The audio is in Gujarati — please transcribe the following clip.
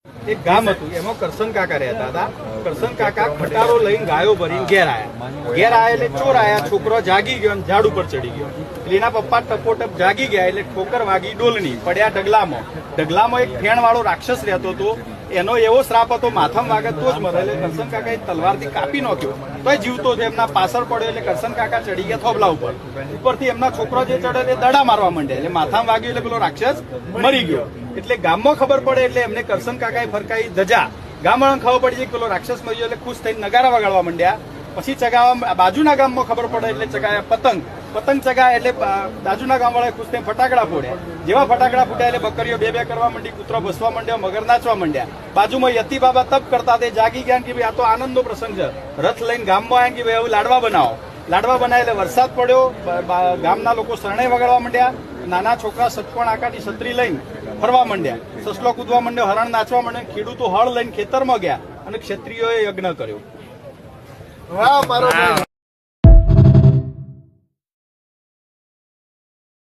એક ગામ હતું એમાં કરશન કાકા રહેતા હતા. કરશન કાકા ખટારો લઈને ગાયો ભરીને ઘેર આયા એટલે ચોર આયા. છોકરો જાગી ગયો અને ઝાડ ઉપર ચડી ગયો. એટલે એના પપ્પા ટપોટપ જાગી ગયા એટલે ઠોકર વાગી ડોલની, પડ્યા ઢગલામાં એક ફેણ વાળો રાક્ષસ રહેતો હતો. એનો એવો શ્રાપ હતો માથામાં વાગે તો જ મરે. એટલે કરશન કાકાએ તલવારથી કાપી નાખ્યો તોય જીવતો છે. એમના પાછળ પડ્યો એટલે કરશન કાકા ચડી ગયા થોબલા ઉપરથી એમના છોકરો જે ચડે તે દડા મારવા માંડ્યા. એટલે માથામાં વાગ્યું એટલે પેલો રાક્ષસ મરી ગયો. એટલે ગામમાં ખબર પડે એટલે એમને કરશન કાકાએ ફરકાઈ ધજા. ગામવાળાને ખબર પડી છે કે પેલો રાક્ષસ મરી ગયો એટલે ખુશ થઈને નગારા વગાડવા માંડ્યા. પછી ચગાવવા બાજુના ગામમાં ખબર પડે એટલે ચગાયા પતંગ ચગાય એટલે બાજુના ગામવાળાએ ખુશ થઈને ફટાકડા ફોડ્યા. જેવા ફટાકડા ફૂટ્યા એટલે બકરીઓ બે કરવા માંડી, કૂતરો ભસવા માંડ્યો, મગર નાચવા માંડ્યા. બાજુમાં યતી બાબા તપ કરતા તે જાગી ગયા કે ભાઈ આ તો આનંદનો પ્રસંગ છે. રથ લઈને ગામમાં આવ્યા કે ભાઈ હવે લાડવા બનાવે એટલે વરસાદ પડ્યો. ગામના લોકો શરણાઈ વગાડવા માંડ્યા. નાના છોકરા સટકોણ આકાટી છત્રી લઈને ફરવા માંડ્યા. સસલો કૂદવા માંડ્યો, હરણ નાચવા માંડ્યા. ખેડૂતો હળ લઈને ખેતરમાં ગયા અને ક્ષત્રિયોએ યજ્ઞ કર્યો. વાહ.